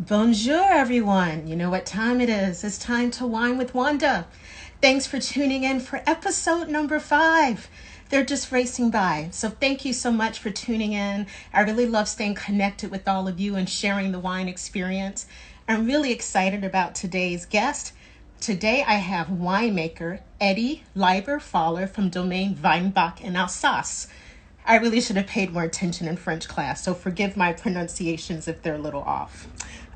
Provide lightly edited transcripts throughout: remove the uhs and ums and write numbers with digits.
Bonjour, everyone. You know what time it is. It's time to wine with Wanda. Thanks for tuning in for episode number 5. They're just racing by. So thank you so much for tuning in. I really love staying connected with all of you and sharing the wine experience. I'm really excited about today's guest. Today I have winemaker Eddy Leiber-Faller from Domaine Weinbach in Alsace. I really should have paid more attention in French class, so forgive my pronunciations if they're a little off.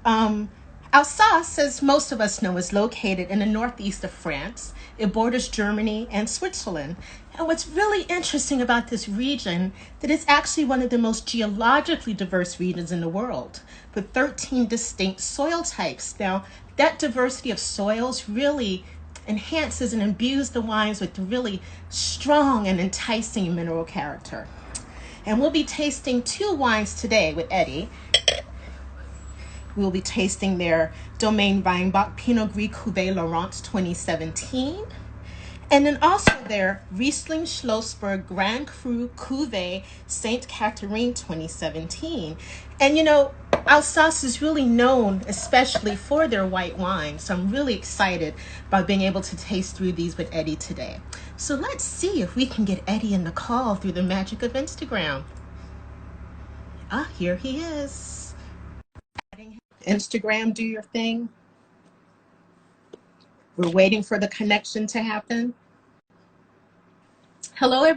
Um, Alsace, as most of us know, is located in the northeast of France. It borders Germany and Switzerland. And what's really interesting about this region, that it's actually one of the most geologically diverse regions in the world, with 13 distinct soil types. Now, that diversity of soils really enhances and imbues the wines with really strong and enticing mineral character. And we'll be tasting 2 wines today with Eddy. We'll be tasting their Domaine Weinbach Pinot Gris Cuvée Laurence 2017. And then also their Riesling Schlossberg Grand Cru Cuvée Sainte Catherine 2017. And you know, Alsace is really known especially for their white wine. So I'm really excited about being able to taste through these with Eddy today. So let's see if we can get Eddy in the call through the magic of Instagram. Here he is. Instagram, do your thing. We're waiting for the connection to happen. Hello.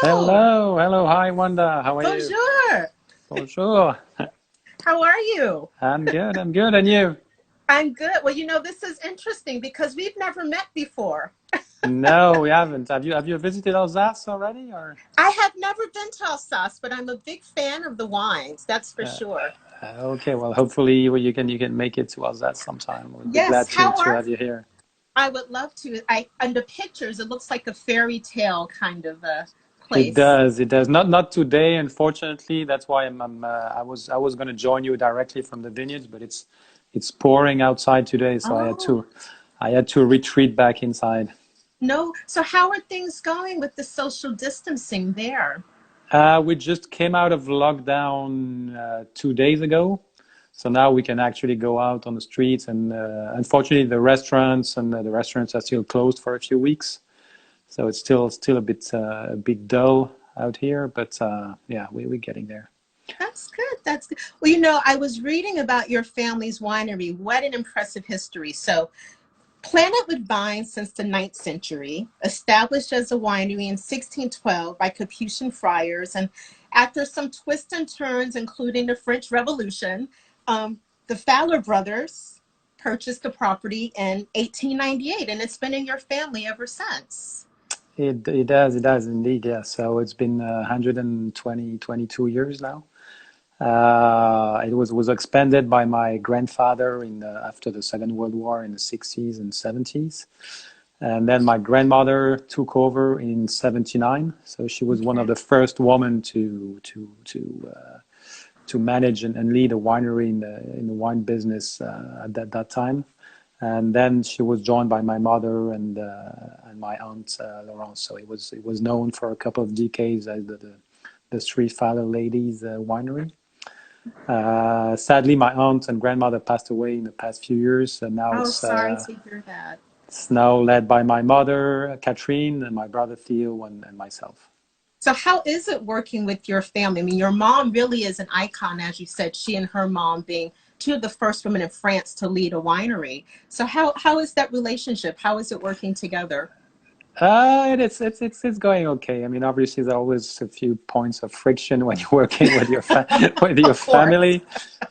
Hello. Hi, Wanda. How are you? Bonjour. Bonjour. How are you? I'm good. And you? I'm good. Well, you know, this is interesting because we've never met before. No, we haven't. Have you visited Alsace already, or? I have never been to Alsace, but I'm a big fan of the wines. That's for Uh, sure. okay. Well, hopefully you can make it to Alsace sometime. We'll be Yes. glad How to are have you here. I would love to. On the pictures, it looks like a fairy tale kind of a It place. does. It does. Not today, unfortunately. That's why I was going to join you directly from the vineyards, but it's pouring outside today, so I had Oh, to I had to retreat back inside. no. So how are things going with the social distancing there? We just came out of lockdown 2 days ago, so now we can actually go out on the streets. And unfortunately, the restaurants are still closed for a few weeks, so it's still a bit dull out here. But yeah, we're getting there. That's good. That's good. Well, you know, I was reading about your family's winery. What an impressive history. So, planted with vines since the 9th century, established as a winery in 1612 by Capuchin Friars, and after some twists and turns, including the French Revolution, the Faller brothers purchased the property in 1898, and it's been in your family ever since. It does indeed. Yeah. So it's been 122 years now. It was expanded by my grandfather after the Second World War in the 60s and 70s. And then my grandmother took over in 79. So she was one of Okay. the first women to manage and lead a winery in the wine business at that time. And then she was joined by my mother and my aunt Laurence. So it was known for a couple of decades as the Three Father Ladies winery. Sadly, my aunt and grandmother passed away in the past few years, and now Oh, it's sorry uh, to hear that. it's now led by my mother, Catherine, and my brother Theo, and myself. So how is it working with your family? I mean, your mom really is an icon, as you said, she and her mom being 2 of the first women in France to lead a winery. So how is that relationship? How is it working together? It's going okay. I mean, obviously, there are always a few points of friction when you're working with with your Of course. family,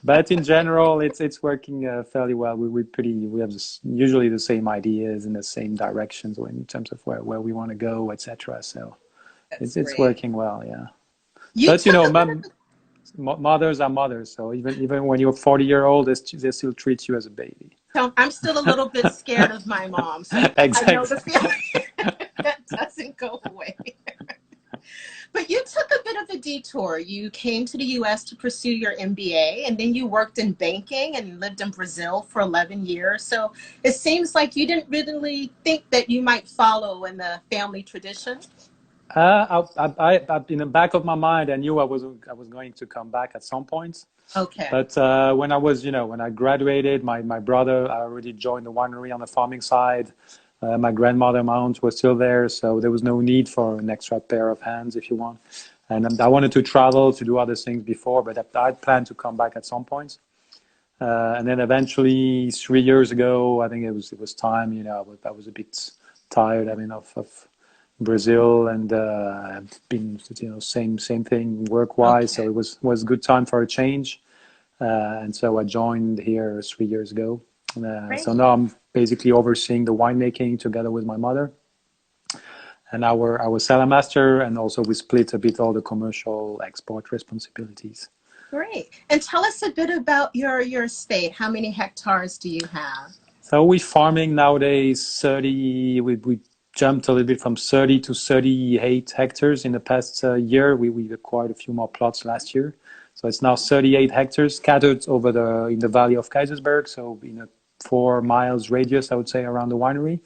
but in general, it's working fairly well. We have usually the same ideas in the same directions in terms of where we want to go, etc. So That's it's great. working well, yeah. You But took a bit of mothers are mothers, so even when you're 40 year old, they still treat you as a baby. so I'm still a little bit scared of my mom, so I know the Exactly. feeling that doesn't go away. But you took a bit of a detour. You came to the US to pursue your MBA, and then you worked in banking and lived in Brazil for 11 years. So it seems like you didn't really think that you might follow in the family tradition. In the back of my mind, I knew I was going to come back at some point. Okay. But when I was, when I graduated, my brother, I already joined the winery on the farming side. My grandmother, my aunt was still there, so there was no need for an extra pair of hands, if you want. And I wanted to travel to do other things before, but I'd planned to come back at some point. And then eventually, 3 years ago, I think it was time. I was a bit tired. I mean, of Brazil, and I've been, same thing work-wise. Okay. So it was a good time for a change. And so I joined here 3 years ago. Great. So now I'm basically overseeing the winemaking together with my mother and our cellar master, and also we split a bit all the commercial export responsibilities. Great. And tell us a bit about your estate. How many hectares do you have? So we're farming nowadays 30, we jumped a little bit from 30 to 38 hectares in the past year. We acquired a few more plots last year. So it's now 38 hectares scattered over in the valley of Kaisersberg, so in a 4 miles radius, I would say, around the winery.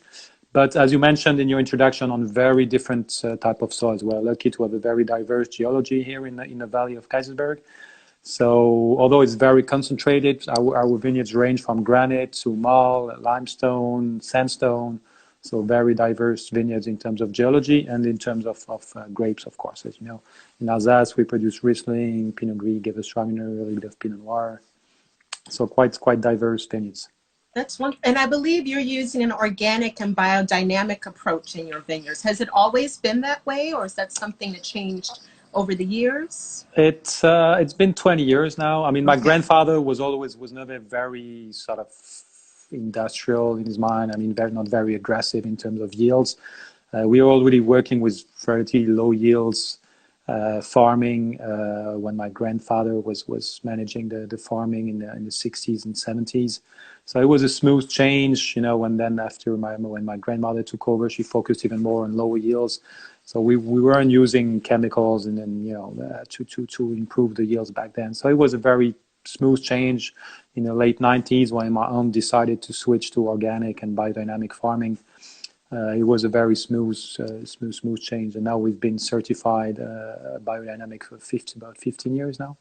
But as you mentioned in your introduction, on very different type of soils. We're lucky to have a very diverse geology here in the valley of Kaisersberg. So although it's very concentrated, our vineyards range from granite to marl, limestone, sandstone. So very diverse vineyards in terms of geology and in terms of grapes, of course. As you know, in Alsace, we produce Riesling, Pinot Gris, Gewürztraminer, a little bit of Pinot Noir. So quite diverse vineyards. That's wonderful. And I believe you're using an organic and biodynamic approach in your vineyards. Has it always been that way, or is that something that changed over the years? It's been 20 years now. I mean, my grandfather was never very sort of industrial in his mind. I mean, not very aggressive in terms of yields. We were already working with fairly low yields farming when my grandfather was managing the farming in the 60s and 70s. So it was a smooth change, when then when my grandmother took over, she focused even more on lower yields. So we weren't using chemicals and then, to improve the yields back then. So it was a very smooth change in the late 90s when my aunt decided to switch to organic and biodynamic farming. It was a very smooth change. And now we've been certified biodynamic for about 15 years now.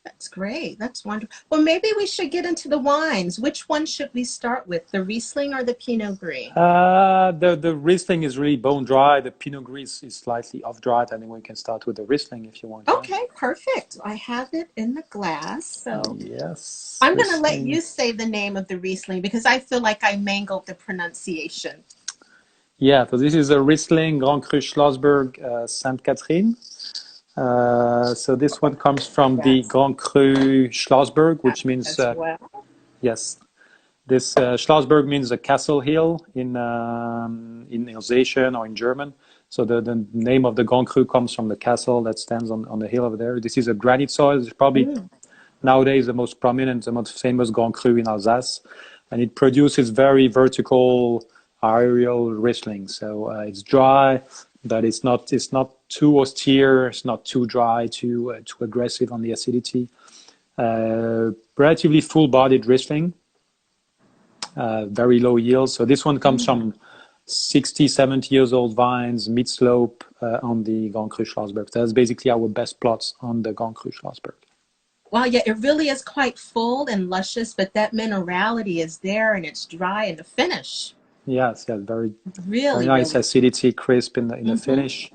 That's great. That's wonderful. Well, maybe we should get into the wines. Which one should we start with, the Riesling or the Pinot Gris? The Riesling is really bone dry. The Pinot Gris is slightly off dry. I think we can start with the Riesling if you want. Okay, perfect. I have it in the glass. So yes, I'm going to let you say the name of the Riesling because I feel like I mangled the pronunciation. Yeah, so this is a Riesling Grand Cru Schlossberg Sainte Catherine. So this one comes from the Grand Cru Schlossberg, which means yes. This Schlossberg means a castle hill in Alsatian or in German. So the name of the Grand Cru comes from the castle that stands on the hill over there. This is a granite soil. It's probably nowadays the most prominent, the most famous Grand Cru in Alsace, and it produces very vertical aerial Riesling. So it's dry, but it's not too austere. It's not too dry, too aggressive on the acidity. Relatively full-bodied Riesling. Very low yield. So this one comes from 60, 70 years old vines, mid-slope on the Grand Cru Schlossberg. That's basically our best plots on the Grand Cru Schlossberg. Wow, yeah, it really is quite full and luscious, but that minerality is there and it's dry in the finish. Yes, very really nice acidity, crisp in the finish.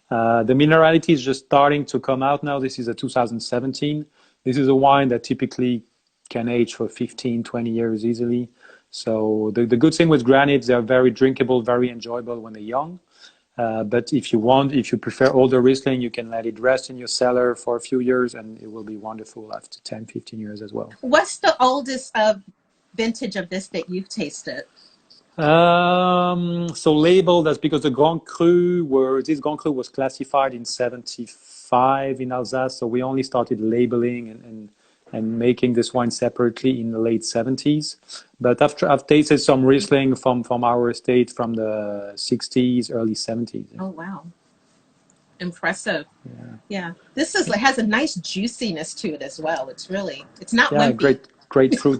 The minerality is just starting to come out now. This is a 2017. This is a wine that typically can age for 15, 20 years easily. So the good thing with granites, they're very drinkable, very enjoyable when they're young. But if you prefer older Riesling, you can let it rest in your cellar for a few years and it will be wonderful after 10, 15 years as well. What's the oldest vintage of this that you've tasted? So labeled, that's because the Grand Cru was classified in 75 in Alsace. So we only started labeling and making this wine separately in the late 70s. But I've tasted some Riesling from our estate from the 60s, early 70s. Oh, wow. Impressive. Yeah. This has a nice juiciness to it as well. It's not wimpy. Great fruit.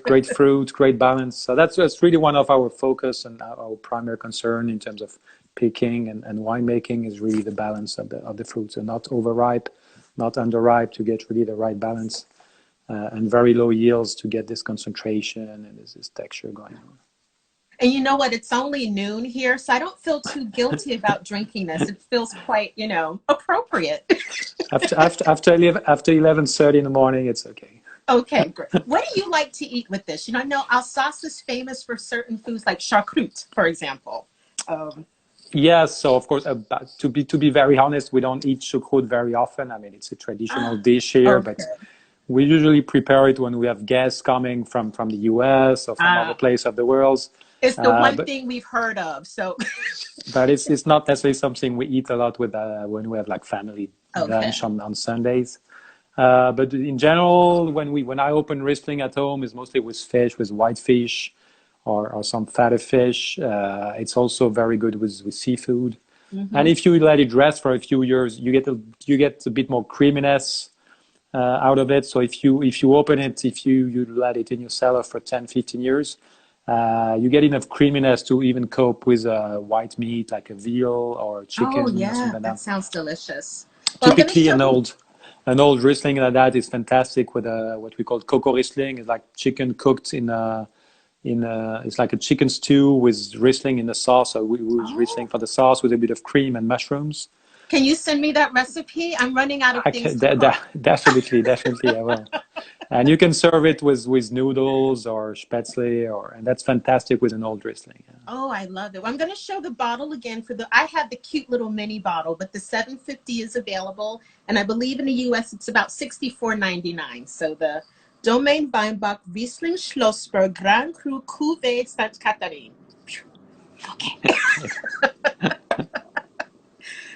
Great fruit, great balance. So that's really one of our focus and our primary concern in terms of picking and winemaking is really the balance of the fruit. So not overripe, not underripe, to get really the right balance, and very low yields to get this concentration and this texture going on. And you know what? It's only noon here, so I don't feel too guilty about drinking this. It feels quite, appropriate. After 11:30 in the morning, it's okay. Okay, great. What do you like to eat with this? I know Alsace is famous for certain foods like charcrute, for example. Yes, so of course, to be very honest, we don't eat choucroute very often. I mean, it's a traditional dish here, okay. but we usually prepare it when we have guests coming from the US or from other places of the world. It's the one thing we've heard of. So, but it's not necessarily something we eat a lot with when we have like family lunch on Sundays. But in general, when I open Riesling at home, it's mostly with fish, with white fish, or some fatty fish. It's also very good with seafood. Mm-hmm. And if you let it rest for a few years, you get a bit more creaminess out of it. So if you open it, if you let it in your cellar for 10, 15 years, you get enough creaminess to even cope with white meat like a veal or chicken. Oh yeah, that sounds delicious. Typically, an old Riesling like that is fantastic with what we call cocoa Riesling. It's like chicken cooked it's like a chicken stew with Riesling in the sauce. So we use Riesling for the sauce with a bit of cream and mushrooms. Can you send me that recipe? I'm running out of things. Definitely, I will. And you can serve it with noodles or spätzle, and that's fantastic with an old Riesling. Yeah. Oh, I love it. Well, I'm going to show the bottle again I have the cute little mini bottle, but the 750 is available, and I believe in the US it's about $64.99. So the Domaine Weinbach Riesling Schlossberg Grand Cru Cuvée Sainte Catherine. Okay.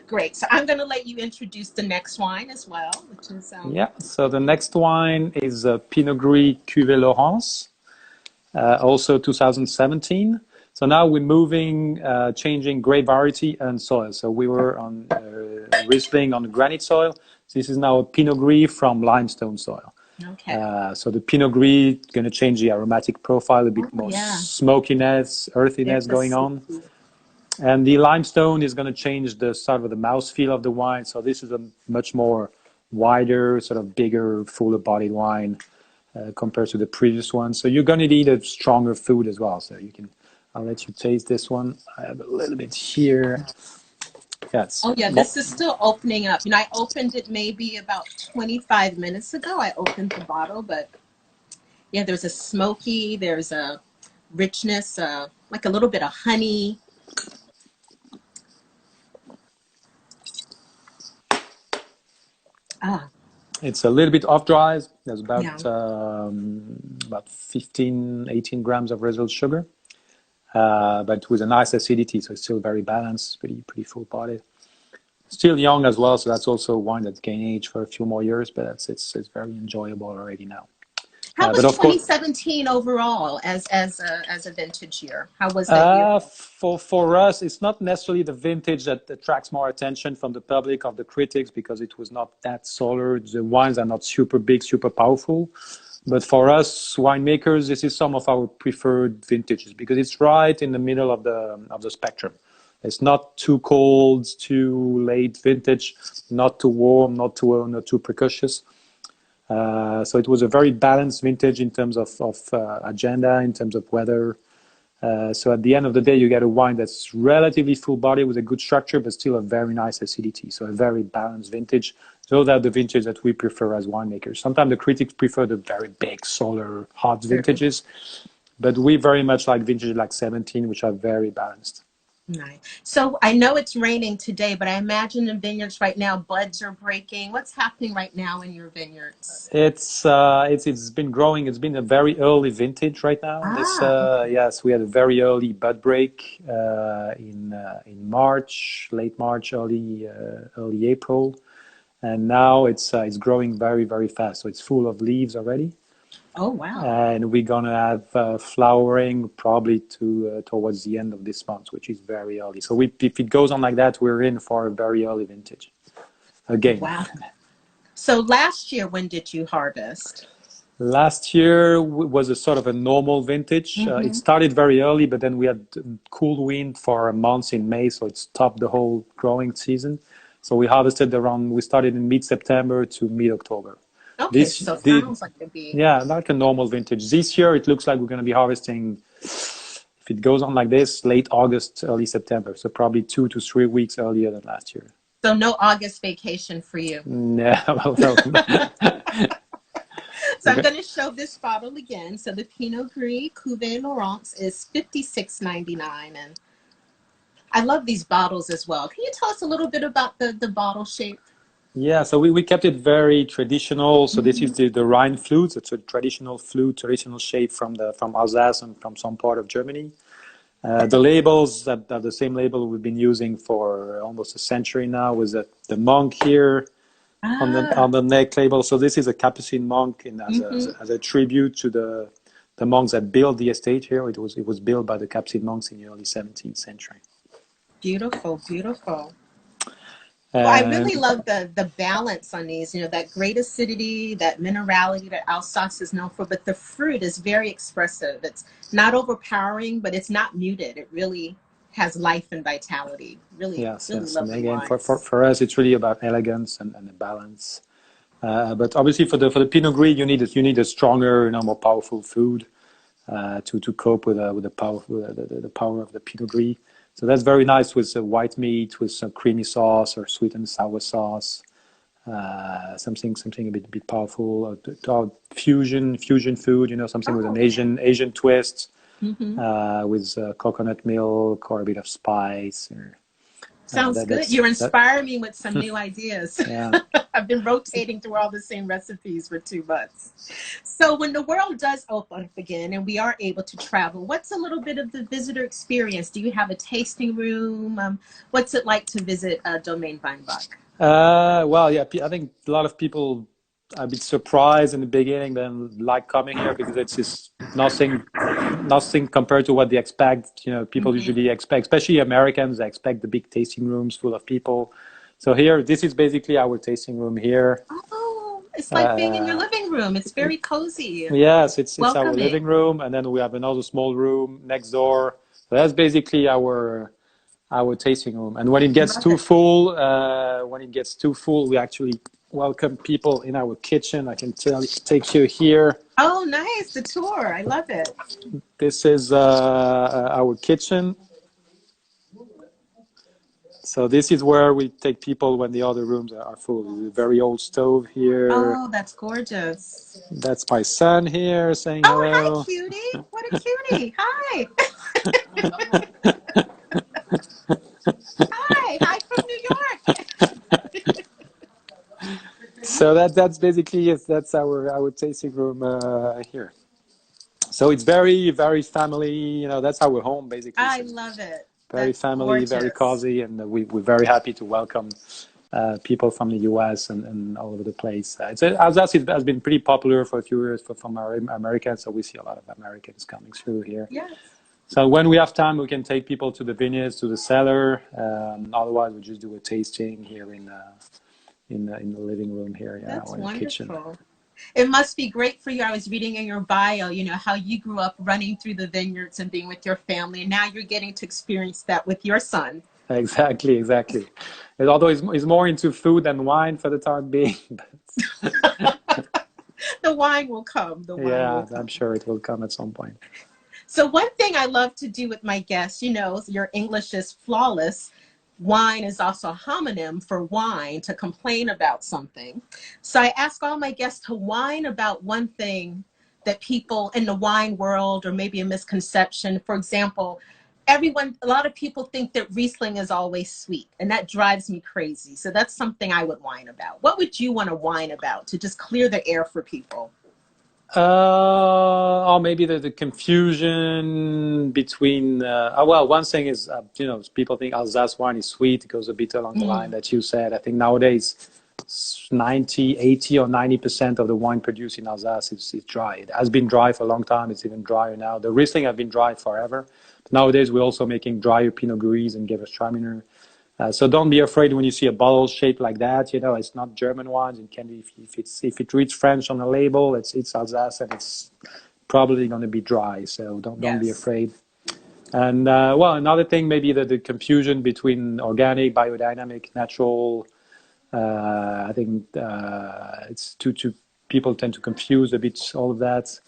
Great. So I'm going to let you introduce the next wine as well, which is... Yeah, so the next wine is Pinot Gris Cuvée Laurence, also 2017. So now we're moving, changing grape variety and soil. So we were on Riesling on granite soil. This is now a Pinot Gris from limestone soil. Okay. So the Pinot Gris is going to change the aromatic profile, a bit more smokiness, earthiness going on. And the limestone is going to change the sort of the mouthfeel of the wine. So this is a much more wider, sort of bigger, fuller bodied wine compared to the previous one. So you're going to need a stronger food as well. So I'll let you taste this one. I have a little bit here. Yes. Oh yeah, this is still opening up. I opened it maybe about 25 minutes ago. I opened the bottle, but yeah, there's a smoky, there's a richness, like a little bit of honey. It's a little bit off dry. There's about 15, 18 grams of residual sugar, but with a nice acidity. So it's still very balanced, pretty full bodied. Still young as well. So that's also a wine that's gained age for a few more years, but it's very enjoyable already now. How was 2017 overall as a vintage year? How was that year? For us, it's not necessarily the vintage that attracts more attention from the public, of the critics, because it was not that solar. The wines are not super big, super powerful. But for us winemakers, this is some of our preferred vintages because it's right in the middle of the spectrum. It's not too cold, too late vintage, not too warm, not too precocious. So it was a very balanced vintage in terms of agenda, in terms of weather. So at the end of the day, you get a wine that's relatively full body with a good structure, but still a very nice acidity. So a very balanced vintage. Those are the vintages that we prefer as winemakers. Sometimes the critics prefer the very big, solar, hot vintages, but we very much like vintages like 17, which are very balanced. Nice. So I know it's raining today, but I imagine in vineyards right now, buds are breaking. What's happening right now in your vineyards? It's been growing. It's been a very early vintage right now. Yes, we had a very early bud break in March, late March, early April, and now it's growing very, very fast. So it's full of leaves already. Oh, wow. And we're going to have flowering probably towards the end of this month, which is very early. So if it goes on like that, we're in for a very early vintage again. Wow. So last year, when did you harvest? Last year was a sort of a normal vintage. It Mm-hmm. started very early, but then we had cool wind for a month in May, so it stopped the whole growing season. So we started in mid-September to mid-October. Okay, This, so the, sounds like it'd be. yeah, like a normal vintage. This year, it looks like we're going to be harvesting, if it goes on like this, late August, early September. So probably 2 to 3 weeks earlier than last year. So no August vacation for you. Yeah, well, no. So I'm going to show this bottle again. So the Pinot Gris Cuvée Laurence is 56.99, and I love these bottles as well. Can you tell us a little bit about the bottle shape? Yeah, so we kept it very traditional. So this is Mm-hmm. the Rhine flute. It's a traditional flute, traditional shape from Alsace and from some part of Germany. The labels that are the same label we've been using for almost a century now, with the monk here on Ah, the neck label. So this is a Capuchin monk mm-hmm. as a tribute to the monks that built the estate here. It was built by the Capuchin monks in the early 17th century. Beautiful, beautiful. Well, I really And love the balance on these, that great acidity, that minerality that Alsace is known for, but the fruit is very expressive. It's not overpowering, but it's not muted. It really has life and vitality. Really, yes, really yes. And lovely again, wines. for us, it's really about elegance and the balance. But obviously, for the Pinot Gris, you need a stronger, more powerful food to cope with the power of the Pinot Gris. So that's very nice with white meat, with some creamy sauce or sweet and sour sauce. Something a bit powerful. Fusion food, something with an Oh, yeah. Asian twist, Hmm. with coconut milk or a bit of spice. Or Sounds good. that's You're that. inspiring me with some new ideas. Yeah. I've been rotating through all the same recipes for 2 months. So when the world does open up again and we are able to travel, what's a little bit of the visitor experience? Do you have a tasting room? What's it like to visit Domaine Weinbach? Well, yeah, I think a lot of people are a bit surprised in the beginning, then like coming here because it's just nothing compared to what they expect. People Hmm. usually expect, especially Americans, they expect the big tasting rooms full of people. So here, this is basically our tasting room here. Oh, it's like being in your Uh, living room. It's very cozy, yes, it's our living welcoming. room, and then we have another small room next door. So that's basically our tasting room. And Love it. when it gets too full, we actually welcome people in our kitchen. I can take you here. Oh, nice. The tour. I love it. This is our kitchen. So this is where we take people when the other rooms are full. There's a very old stove here. Oh, that's gorgeous. That's my son here saying Oh, hi, hello. cutie. What a cutie. Hi. Hi. Hi from New York. So that's basically it. That's our tasting room here. So it's very, very family. That's our home basically. I So love it. very That's family, very gorgeous. cozy, and we're very happy to welcome people from the US and all over the place. Alsace has been pretty popular for a few years from our Americans, so we see a lot of Americans coming through here. Yes. So when we have time, we can take people to the vineyards, to the cellar. Otherwise, we just do a tasting here in the living room here, yeah, That's or in the kitchen. wonderful. It must be great for you. I was reading in your bio, how you grew up running through the vineyards and being with your family, and now you're getting to experience that with your son. Exactly, exactly. Although he's more into food than wine for the time being, but The wine will come. The wine will yeah, I'm come. sure it will come at some point. So one thing I love to do with my guests, your English is flawless. Wine is also a homonym for whine, to complain about something. So I ask all my guests to whine about one thing that people in the wine world, or maybe a misconception. For example, a lot of people think that Riesling is always sweet, and that drives me crazy. So that's something I would whine about. What would you want to whine about to just clear the air for people? Or maybe the confusion between. Well, one thing is, people think Alsace wine is sweet. It goes a bit along the line Mm, that you said. I think nowadays, 90, 80, or 90% of the wine produced in Alsace is dry. It has been dry for a long time. It's even drier now. The Riesling have been dry forever. But nowadays, we're also making drier Pinot Gris and Gewürztraminer. So don't be afraid when you see a bottle shaped like that. You know, it's not German wines. It can be if it reads French on the label, it's Alsace and it's probably going to be dry. So don't be Yes. afraid. And well, another thing maybe the confusion between organic, biodynamic, natural. I think it's too people tend to confuse a bit all of that.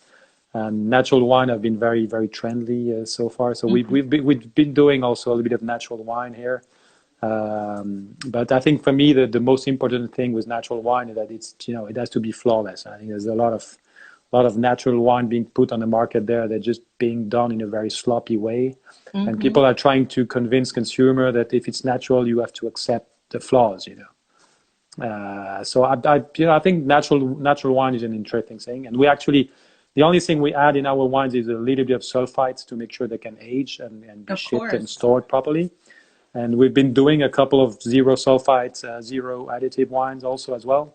And natural wine have been very trendy so far. So we've been doing also a little bit of natural wine here. But I think for me the most important thing with natural wine is that it has to be flawless. I think there's a lot of natural wine being put on the market there. They're just being done in a very sloppy way, and people are trying to convince consumer that if it's natural, you have to accept the flaws. So I think natural wine is an interesting thing, and the only thing we add in our wines is a little bit of sulfites to make sure they can age and be shipped and stored properly. And we've been doing a couple of zero sulfites, zero additive wines also as well.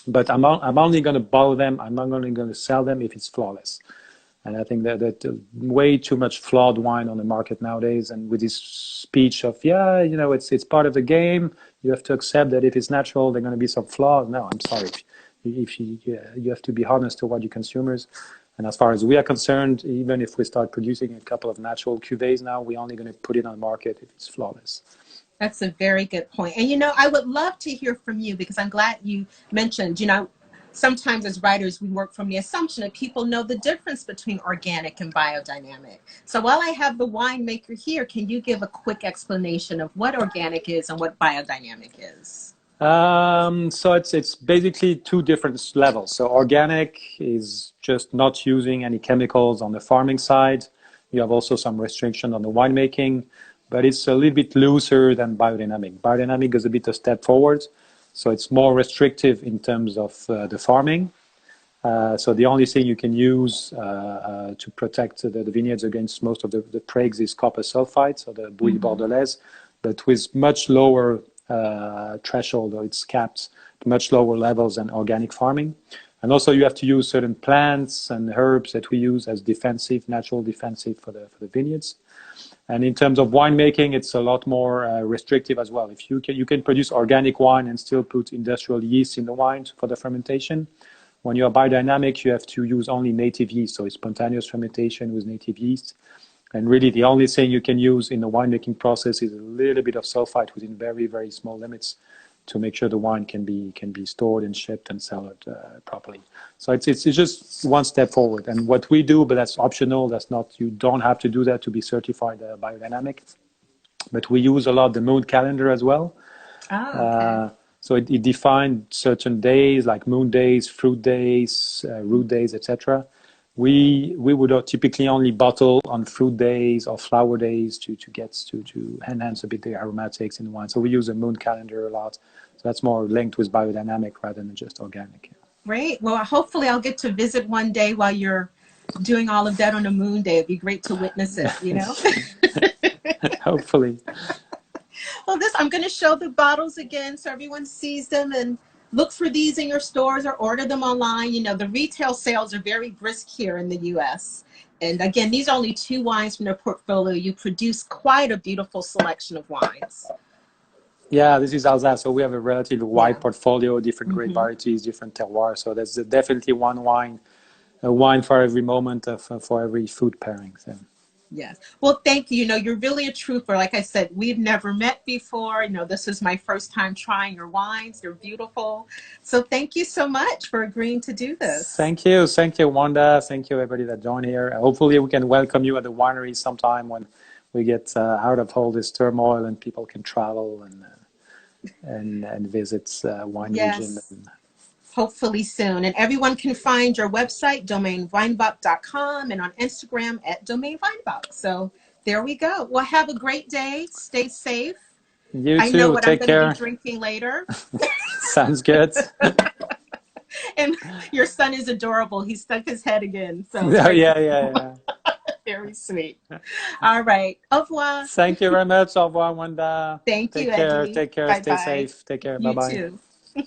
But I'm only going to bottle them. I'm not only going to sell them if it's flawless. And I think that way too much flawed wine on the market nowadays. And with this speech of, it's part of the game. You have to accept that if it's natural, there are going to be some flaws. No, I'm sorry. If you have to be honest toward your consumers. And as far as we are concerned, even if we start producing a couple of natural cuvées now, we're only going to put it on the market if it's flawless. That's a very good point. And, I would love to hear from you because I'm glad you mentioned, sometimes as writers, we work from the assumption that people know the difference between organic and biodynamic. So while I have the winemaker here, can you give a quick explanation of what organic is and what biodynamic is? So it's basically two different levels. So organic is just not using any chemicals on the farming side. You have also some restriction on the winemaking, but it's a little bit looser than biodynamic. Biodynamic is a bit a step forward. So it's more restrictive in terms of the farming. So the only thing you can use to protect the vineyards against most of the plagues is copper sulfite, so the bouillie bordelaise, but with much lower threshold, or it's capped to much lower levels than organic farming. And also you have to use certain plants and herbs that we use as natural defensive for the vineyards. And in terms of winemaking, it's a lot more restrictive as well. If you can produce organic wine and still put industrial yeast in the wine for the fermentation. When you're biodynamic, you have to use only native yeast, so it's spontaneous fermentation with native yeast. And really, the only thing you can use in the winemaking process is a little bit of sulfite within very, very small limits to make sure the wine can be stored and shipped and sold properly. So it's just one step forward. And what we do, but that's optional. You don't have to do that to be certified biodynamic. But we use a lot the moon calendar as well. Oh, okay. So it defined certain days like moon days, fruit days, root days, etc. We would typically only bottle on fruit days or flower days to enhance a bit the aromatics in the wine. So we use a moon calendar a lot. So that's more linked with biodynamic rather than just organic. Great. Well, hopefully I'll get to visit one day while you're doing all of that on a moon day. It'd be great to witness it, Hopefully. Well, I'm going to show the bottles again so everyone sees them, and look for these in your stores or order them online. The retail sales are very brisk here in the U.S. And again, these are only two wines from their portfolio. You produce quite a beautiful selection of wines. Yeah, this is Alsace. So we have a relatively wide portfolio, different grape varieties, different terroirs. So there's definitely a wine for every moment, for every food pairing. So. Yes. Well, thank you. You're really a trooper. Like I said, we've never met before. This is my first time trying your wines. They're beautiful. So thank you so much for agreeing to do this. Thank you. Thank you, Wanda. Thank you, everybody that joined here. Hopefully we can welcome you at the winery sometime when we get out of all this turmoil and people can travel and visit wine region. Hopefully soon. And everyone can find your website, DomaineWeinbach.com, and on Instagram at Domaine Weinbach. So there we go. Well, have a great day. Stay safe. You too. I know what Take I'm care. going to be drinking later. Sounds good. And your son is adorable. He stuck his head again. So oh, yeah. Very sweet. All right. Au revoir. Thank you very much. Au revoir, Wanda. Thank you, Take care. Eddy. Take care. Bye-bye. Stay safe. Take care. Bye-bye. You too.